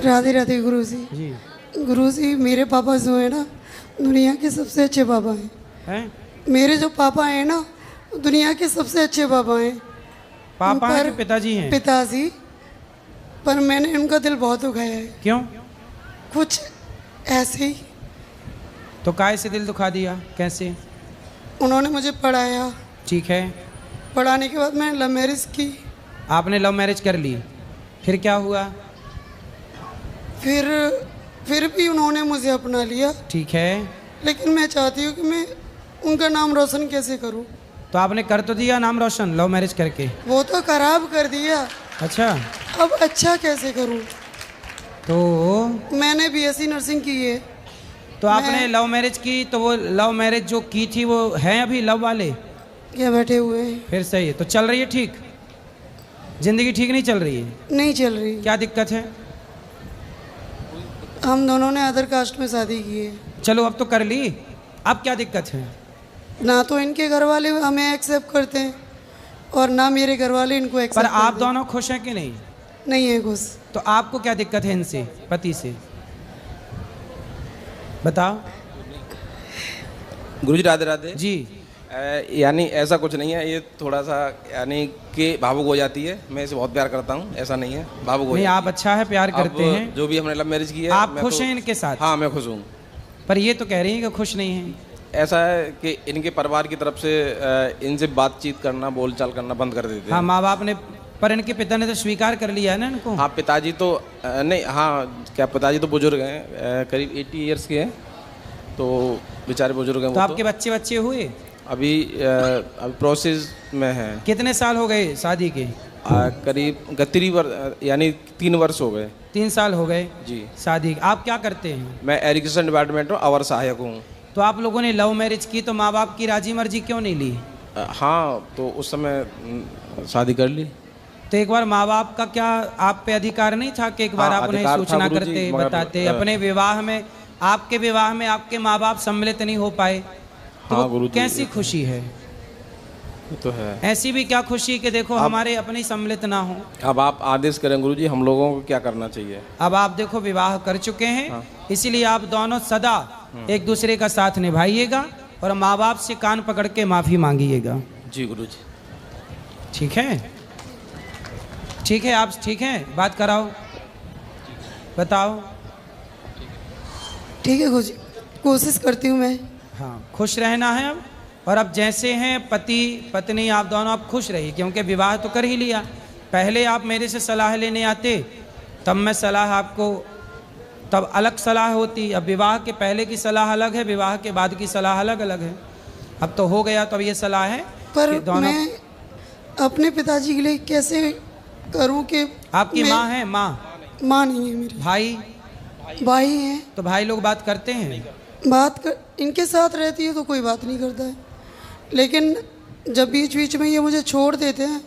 राधे राधे गुरु जी। गुरु जी, मेरे पापा जो है ना, दुनिया के सबसे अच्छे पापा हैं। हैं? मेरे जो पापा हैं ना, दुनिया के सबसे अच्छे पापा हैं। पापा हैं पर कि पिताजी हैं? पिताजी। पर मैंने उनका दिल बहुत दुखाया है, क्यों? कुछ ऐसे ही। तो काहे से दिल दुखा दिया? कैसे? उन्होंने मुझे पढ़ाया, ठीक है। पढ़ाने के बाद मैंने लव मैरिज की। आपने लव मैरिज कर ली, फिर क्या हुआ? फिर भी उन्होंने मुझे अपना लिया। ठीक है। लेकिन मैं चाहती हूँ कि मैं उनका नाम रोशन कैसे करूँ। तो आपने कर तो दिया नाम रोशन लव मैरिज करके। वो तो खराब कर दिया। अच्छा। अब अच्छा कैसे करूँ? तो मैंने बीएससी नर्सिंग की है। तो आपने लव मैरिज की, तो वो लव मैरिज जो की थी वो हैं अभी लव वाले? क्या बैठे हुए हैं? फिर सही है। तो चल रही है ठीक? जिंदगी ठीक नहीं चल रही है? नहीं चल रही। क्या दिक्कत है? हम दोनों ने अदर कास्ट में शादी की है। चलो अब तो कर ली, अब क्या दिक्कत है? ना तो इनके घर वाले हमें एक्सेप्ट करते हैं और ना मेरे घर वाले इनको पर एक्सेप्ट आप करते दोनों खुश हैं कि नहीं? हैं। नहीं है खुश। तो आपको क्या दिक्कत है इनसे, पति से? बताओ। गुरुजी राधे राधे जी। यानी ऐसा कुछ नहीं है, ये थोड़ा सा यानी कि भावुक हो जाती है। मैं इसे बहुत प्यार करता हूँ, ऐसा नहीं है, भावुक हो नहीं, जाती आप अच्छा है, प्यार है। करते अब हैं। जो भी हमने लव मैरिज की है, आप मैं खुश तो- हैं इनके साथ? हाँ, मैं खुश हूँ। पर ये तो कह रही हैं कि खुश नहीं हैं। ऐसा है कि इनके परिवार की तरफ से इनसे बातचीत करना, बोलचाल करना बंद कर देते हाँ, हैं। माँ बाप ने, पर इनके पिता ने तो स्वीकार कर लिया है ना इनको। हाँ, पिताजी तो नहीं, हाँ क्या, पिताजी तो बुजुर्ग हैं, करीब 80 ईयर्स के हैं, तो बेचारे बुजुर्ग हैं। तो वो आपके बच्चे बच्चे हुए? अभी प्रोसेस में है। कितने साल हो गए शादी के? करीब यानी 3 वर्ष हो गए। 3 साल हो गए जी। शादी। आप क्या करते हैं? मैं एजुकेशन डिपार्टमेंट में अवर सहायक हूँ। तो आप लोगों ने लव मैरिज की तो माँ बाप की राजी मर्जी क्यों नहीं ली? हाँ, तो उस समय शादी कर ली। तो एक बार माँ बाप का क्या आप पे अधिकार नहीं था कि एक बार हाँ, आप उन्हें अधिकार था सूचना गुरुजी, करते, मगर, बताते? अपने विवाह में, आपके विवाह में आपके माँ बाप सम्मिलित नहीं हो पाए, तो हाँ, वो गुरुजी, कैसी खुशी है? ये तो है। ऐसी भी क्या खुशी कि देखो हमारे अपने सम्मिलित ना हो। अब आप आदेश करें गुरुजी, हम लोगों को क्या करना चाहिए? अब आप देखो विवाह कर चुके हैं, हाँ। इसीलिए आप दोनों सदा एक दूसरे का साथ निभाइएगा और माँ बाप से कान पकड़ के माफ़ी मांगिएगा। जी गुरुजी। ठीक है? ठीक है, आप ठीक हैं? बात कराओ, बताओ। ठीक है गुरु जी, कोशिश करती हूँ मैं। हाँ, खुश रहना है अब। और अब जैसे हैं पति पत्नी, आप दोनों अब खुश रहिए, क्योंकि विवाह तो कर ही लिया। पहले आप मेरे से सलाह लेने आते, तब मैं सलाह आपको, तब अलग सलाह होती। अब विवाह के पहले की सलाह अलग है, विवाह के बाद की सलाह अलग अलग है। अब तो हो गया, तो अब ये सलाह है पर कि दोनों। मैं अपने पिताजी के लिए कैसे करूं कि आपकी मैं- माँ है? माँ? माँ नहीं है मेरी, भाई? भाई हैं। तो भाई लोग बात करते हैं? बात कर, इनके साथ रहती है तो कोई बात नहीं करता है, लेकिन जब बीच बीच में ये मुझे छोड़ देते हैं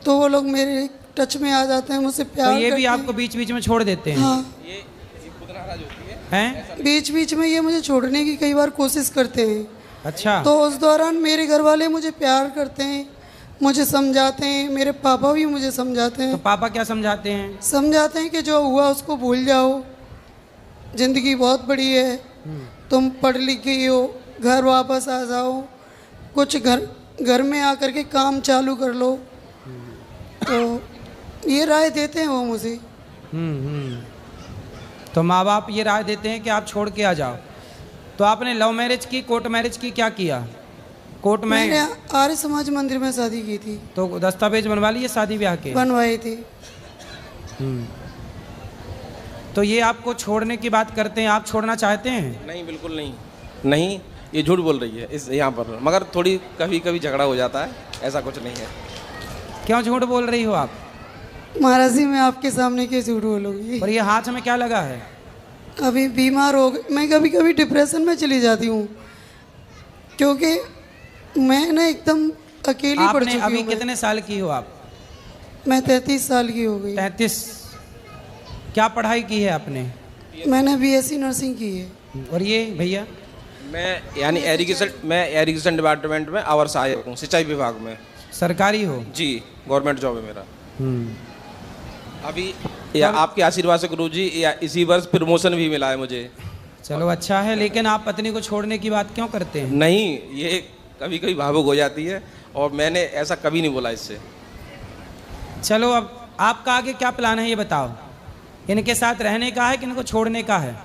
तो वो लोग मेरे टच में आ जाते हैं, मुझसे प्यार तो ये करते भी हैं। आपको बीच बीच में छोड़ देते हैं? हाँ, हैं? बीच बीच में ये मुझे छोड़ने की कई बार कोशिश करते हैं। अच्छा। तो उस दौरान मेरे घर वाले मुझे प्यार करते हैं, मुझे समझाते हैं, मेरे पापा भी मुझे समझाते तो हैं। पापा क्या समझाते हैं? समझाते हैं कि जो हुआ उसको भूल जाओ, ज़िंदगी बहुत बड़ी है, तुम पढ़ लिख गई हो, घर वापस आ जाओ, कुछ घर में आकर के काम चालू कर लो। तो ये राय देते हैं वो मुझे। तो माँ बाप ये राय देते हैं कि आप छोड़ के आ जाओ। तो आपने लव मैरिज की, कोर्ट मैरिज की, क्या किया? कोर्ट मैंने में आर्य समाज मंदिर में शादी की थी। तो दस्तावेज बनवा लिए शादी ब्याह के? बनवाई थी। तो ये आपको छोड़ने की बात करते हैं, आप छोड़ना चाहते हैं? नहीं, बिल्कुल नहीं। नहीं, ये झूठ बोल रही है इस यहाँ पर, मगर थोड़ी कभी कभी झगड़ा हो जाता है, ऐसा कुछ नहीं है। क्यों झूठ बोल रही हो आप? महाराज जी, मैं आपके सामने क्यों झूठ बोलूँगी? और ये हाथ में क्या लगा है? अभी बीमार हो गई मैं, कभी कभी डिप्रेशन में चली जाती हूँ, क्योंकि मैं ना एकदम अकेली पड़ आपने चुकी अभी हूँ। कितने साल की हो आप? मैं 33 साल की हो गई। 33। क्या पढ़ाई की है आपने? मैंने बीएससी नर्सिंग की है। और ये भैया? मैं यानी एजुकेशन डिपार्टमेंट में अवर सहायक हूँ, सिंचाई विभाग में। सरकारी हो? जी, गवर्नमेंट जॉब है मेरा। अभी या आपके आशीर्वाद से गुरुजी, या इसी वर्ष प्रमोशन भी मिला है मुझे। चलो अच्छा है, लेकिन आप पत्नी को छोड़ने की बात क्यों करते हैं? नहीं, ये कभी कभी भावुक हो जाती है और मैंने ऐसा कभी नहीं बोला इससे। चलो अब आपका आगे क्या प्लान है ये बताओ। इनके साथ रहने का है कि इनको छोड़ने का है?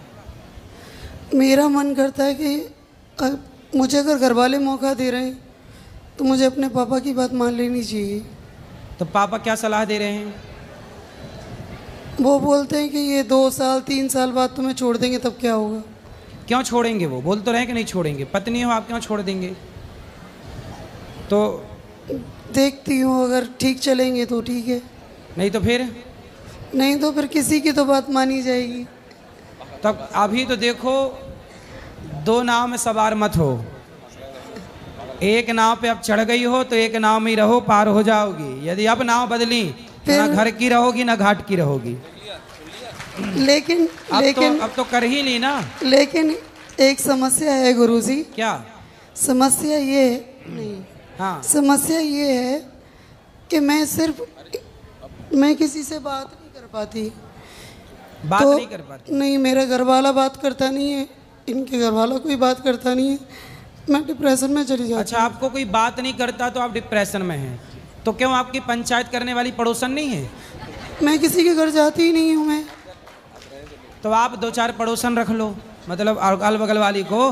मेरा मन करता है कि मुझे अगर घर वाले मौका दे रहे हैं तो मुझे अपने पापा की बात मान लेनी चाहिए। तो पापा क्या सलाह दे रहे हैं? वो बोलते हैं कि ये 2 साल 3 साल बाद तुम्हें छोड़ देंगे, तब क्या होगा? क्यों छोड़ेंगे? वो बोल तो रहे कि नहीं छोड़ेंगे। पत्नी हो आप, क्यों छोड़ देंगे? तो देखती हूँ, अगर ठीक चलेंगे तो ठीक है, नहीं तो फिर? नहीं तो फिर किसी की तो बात मानी जाएगी। तब अभी तो देखो, 2 नाव में सवार मत हो। एक नाव पे अब चढ़ गई हो तो एक नाव में ही रहो, पार हो जाओगी। यदि अब नाव बदली तो ना घर की रहोगी ना घाट की रहोगी। लेकिन अब तो कर ही ली ना। लेकिन एक समस्या है गुरुजी। क्या समस्या ये है, नहीं हाँ, समस्या ये है कि मैं किसी से बात नहीं कर पाती। बात नहीं कर पाती? नहीं, मेरा घर वाला बात करता नहीं है, इनके घर वाला कोई बात करता नहीं है, मैं डिप्रेशन में चली जाती। अच्छा, आपको कोई बात नहीं करता तो आप डिप्रेशन में हैं, तो क्यों आपकी पंचायत करने वाली पड़ोसन नहीं है? मैं किसी के घर जाती ही नहीं हूँ। मैं तो आप 2-4 पड़ोसन रख लो, मतलब अगल बगल वाली को।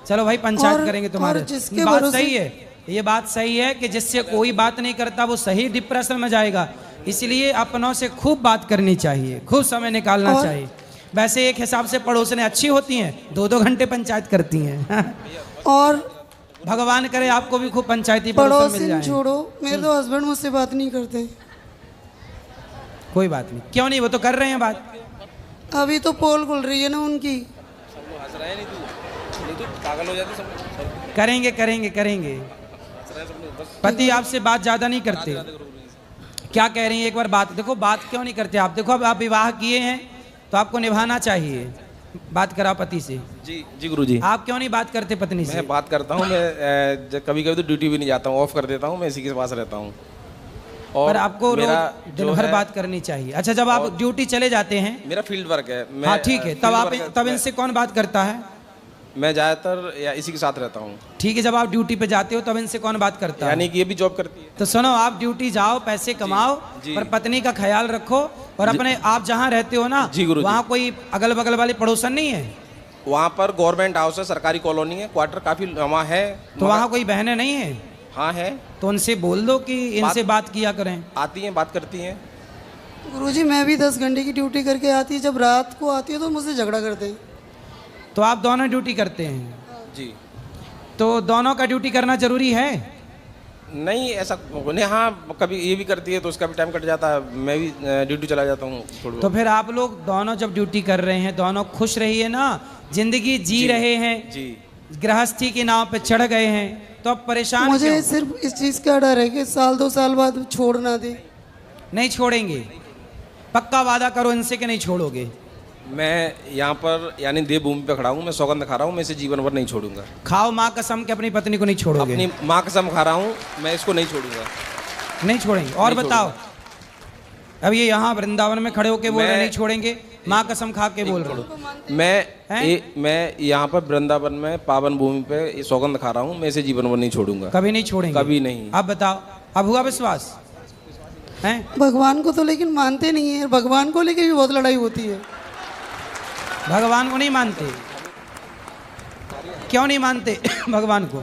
चलो भाई पंचायत करेंगे तुम्हारे। जिसके बात भरोसे- सही है, ये बात सही है कि जिससे कोई बात नहीं करता वो सही डिप्रेशन में जाएगा। इसलिए अपनों से खूब बात करनी चाहिए, खूब समय निकालना चाहिए। वैसे एक हिसाब से पड़ोसने अच्छी होती हैं, 2-2 घंटे पंचायत करती हैं। और भगवान करे आपको भी खूब पंचायती पड़ोसन मिल पड़ोसी जाए। छोड़ो, मेरे तो हस्बैंड मुझसे बात नहीं करते। कोई बात नहीं, क्यों नहीं, वो तो कर रहे हैं बात। अभी तो पोल खुल रही है ना उनकी। पागल हो जाते सब। करेंगे करेंगे करेंगे। पति आपसे बात ज्यादा नहीं करते? क्या कह रही हैं एक बार बात देखो। बात क्यों नहीं करते आप? देखो अब आप विवाह किए हैं तो आपको निभाना चाहिए। बात कराओ पति से। जी जी गुरुजी। आप क्यों नहीं बात करते पत्नी से? मैं बात करता हूँ, मैं कभी कभी तो ड्यूटी भी नहीं जाता हूँ, ऑफ कर देता हूँ, मैं इसी के पास रहता हूँ। पर आपको मेरा रोज दिन भर बात करनी चाहिए। अच्छा, जब आप ड्यूटी चले जाते हैं? मेरा फील्ड वर्क है। हाँ ठीक है, तब इनसे कौन बात करता है? मैं ज़्यादातर या इसी के साथ रहता हूँ। ठीक है, जब आप ड्यूटी पे जाते हो तब इनसे कौन बात करता है? यानी कि ये भी जॉब करती है। तो सुनो, आप ड्यूटी जाओ, पैसे कमाओ, पर पत्नी का ख्याल रखो। और अपने आप जहाँ रहते हो ना, वहाँ कोई अगल बगल वाले पड़ोसन नहीं है? वहाँ पर गवर्नमेंट हाउस है, सरकारी कॉलोनी है, क्वार्टर काफी वहाँ है। तो वहाँ कोई बहनें नहीं है? हाँ है। तो उनसे बोल दो कि इनसे बात किया करें। आती हैं, बात करती हैं। गुरुजी, मैं भी 10 घंटे की ड्यूटी करके आती है, जब रात को आती है तो मुझसे झगड़ा करते हैं। तो आप दोनों ड्यूटी करते हैं? जी। तो दोनों का ड्यूटी करना जरूरी है? नहीं ऐसा नहीं, हाँ कभी ये भी करती है तो उसका भी टाइम कट जाता है, मैं भी ड्यूटी चला जाता हूँ थोड़ी। तो फिर आप लोग दोनों जब ड्यूटी कर रहे हैं, दोनों खुश रहिए ना, जिंदगी जी रहे हैं जी। गृहस्थी की नाव पे चढ़ गए हैं, तो अब परेशान मुझे क्यों? सिर्फ इस चीज़ का डर है कि 1-2 साल बाद छोड़ ना दे। नहीं छोड़ेंगे? पक्का वादा करो इनसे कि नहीं छोड़ोगे? मैं यहाँ पर यानी देवभूमि पे खड़ा हूँ, मैं सौगंध खा रहा हूँ, मैं इसे जीवन भर नहीं छोड़ूंगा। खाओ माँ कसम के अपनी पत्नी को नहीं छोड़ोगे? अपनी माँ कसम खा रहा हूँ, मैं इसको नहीं छोड़ूंगा। नहीं छोड़ेंगे? और नहीं बताओ, अब ये यहाँ वृंदावन में खड़े होके बोल रहे मैं- नहीं छोड़ेंगे, माँ कसम खा के बोल रहे। मैं यहाँ पर वृंदावन में पावन भूमि पे ये सौगंध खा रहा हूँ, मैं इसे जीवन भर नहीं छोड़ूंगा। कभी नहीं छोड़ेंगे? कभी नहीं। अब बताओ, अब हुआ विश्वास है? भगवान को तो लेकिन मानते नहीं है, भगवान को लेके भी बहुत लड़ाई होती है। भगवान को नहीं मानते? क्यों नहीं मानते भगवान को?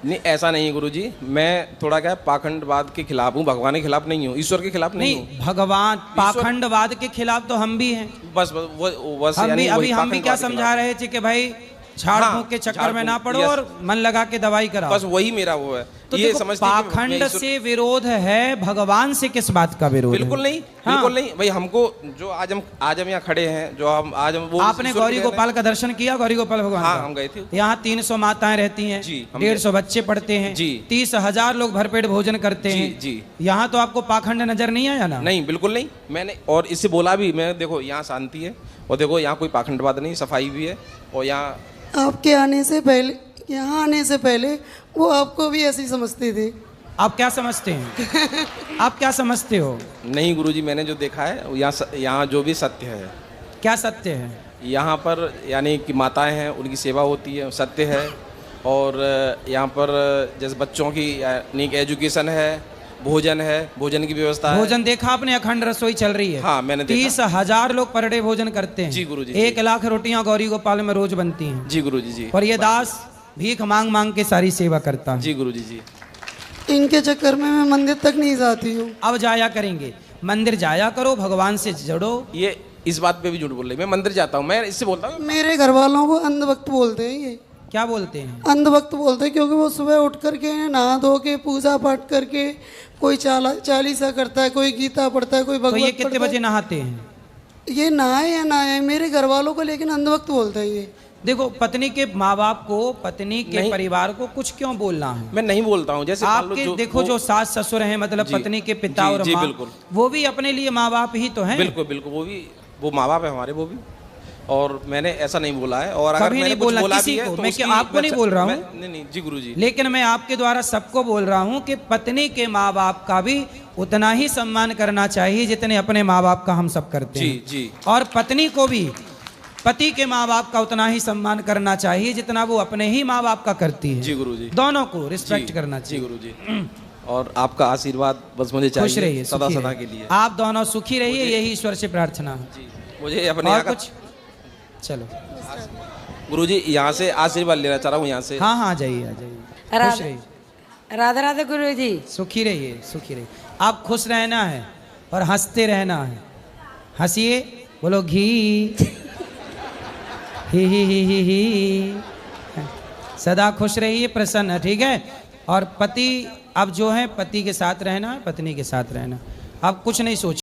नहीं ऐसा नहीं है गुरुजी, मैं थोड़ा क्या पाखंडवाद के खिलाफ हूँ, भगवान के खिलाफ नहीं हूँ, ईश्वर के खिलाफ नहीं हूँ। नहीं, भगवान पाखंडवाद के खिलाफ तो हम भी हैं। बस वो बस हम यानी भी वही अभी हम भी क्या पाखंडवाद के समझा रहे थे कि भाई झाड़ हाँ, फूंक के चक्कर झाड़ में ना फूंक, पड़ो यस। और मन लगा के दवाई कराओ। बस वही मेरा वो है। तो ये देखो, समझते हैं कि मैं पाखंड ईश्वर- से विरोध है, भगवान से किस बात का विरोध है? बिल्कुल नहीं, हाँ। बिल्कुल नहीं भाई। हमको जो आज हम यहाँ खड़े हैं, जो हम आज हम वो आपने ईश्वर गौरी के देन गोपाल का दर्शन किया? गौरी गोपाल भगवान हाँ, का? हम गए थे। यहाँ 300 माताएं रहती हैं, जी, हम 150 बच्चे पढ़ते हैं, जी। 30,000 लोग भरपेट भोजन करते जी, हैं। जी। यहाँ तो आपको पाखंड नजर नहीं आया ना? नहीं बिल्कुल नहीं। मैंने और इससे बोला भी, मैं देखो यहाँ शांति है और देखो यहाँ कोई पाखंडवाद नहीं, सफाई भी है। और यहाँ आपके आने से पहले, यहाँ आने से पहले वो आपको भी ऐसे ही समझते थे। आप क्या समझते हैं? आप क्या समझते हो? नहीं गुरुजी, मैंने जो देखा है यहाँ जो भी सत्य है, क्या सत्य है? यहाँ पर यानी कि माताएं हैं, उनकी सेवा होती है, सत्य है। और यहाँ पर जैसे बच्चों की यानी कि एजुकेशन है, भोजन है, भोजन की व्यवस्था है। भोजन देखा आपने? अखंड रसोई चल रही है। हाँ, मैंने देखा। 30,000 लोग पर डे भोजन करते हैं। जी गुरुजी। 1 लाख रोटियां गौरी गोपाल में रोज बनती हैं। जी गुरुजी जी। और ये दास भीख मांग मांग के सारी सेवा करता है। जी गुरुजी जी। इनके चक्कर में मैं मंदिर तक नहीं जाती हूँ। अब जाया करेंगे, मंदिर जाया करो, भगवान से जुड़ो। ये इस बात पे भी झूठ बोल रही, मैं मंदिर जाता हूँ, मैं इससे बोलता हूँ। मेरे घर वालों को अंधभक्त बोलते हैं। ये क्या बोलते हैं? अंधभक्त बोलते हैं क्योंकि वो सुबह उठ करके नहा धो के पूजा पाठ करके कोई चालीसा करता है, कोई गीता पढ़ता है, कोई तो भगवत ये कितने पढ़ता बजे नहाते हैं? है। ये नहाए या नहाए मेरे घर वालों को लेकिन अंधभक्त बोलते हैं ये। देखो, पत्नी के माँ बाप को, पत्नी के नहीं। परिवार को कुछ क्यों बोलना है? मैं नहीं बोलता हूँ। जैसे मान लो आपके देखो जो सास ससुर हैं, मतलब जी, पत्नी के पिता जी, और जी, माँ, बिल्कुल। वो भी अपने लिए माँ बाप ही तो हैं। बिल्कुल बिल्कुल, वो माँ बाप है हमारे, वो भी। और मैंने ऐसा नहीं बोला है। और अगर कभी मैंने नहीं कुछ बोला बोला किसी भी है को। तो मैं क्या आपको नहीं बोल रहा हूँ? नहीं जी गुरुजी। लेकिन मैं आपके द्वारा सबको बोल रहा हूँ कि पत्नी के माँ बाप का भी उतना ही सम्मान करना चाहिए जितने अपने माँ बाप का हम सब करते जी हैं। जी। और पत्नी को भी पति के माँ बाप का उतना ही सम्मान करना चाहिए जितना वो अपने ही माँ बाप का करती है। जी गुरुजी। दोनों को रिस्पेक्ट जी, करना जी चाहिए। गुरुजी। और आपका आशीर्वाद बस मुझे खुश चाहिए रहिए, सदा सुखी सदा रहिए। के लिए। आप दोनों सुखी रहिए, यही ईश्वर से प्रार्थना है। जी, मुझे अपने और यहाँ का कुछ? चलो, गुरुजी यहाँ से आशीर्वाद लेना चाह रहा हूँ यहाँ से। हाँ हाँ, जाइए आ जाइए। खुश राधे रहिए, राधे राधे गुरु जी। सुखी रहिए, सुखी रहिए। आप खुश रहना है और हंसते रहना है। हंसिए, बोलो घी ही। सदा खुश रहिए, प्रसन्न, ठीक है? और पति अब जो है, पति के साथ रहना है, पत्नी के साथ रहना। अब कुछ नहीं सोच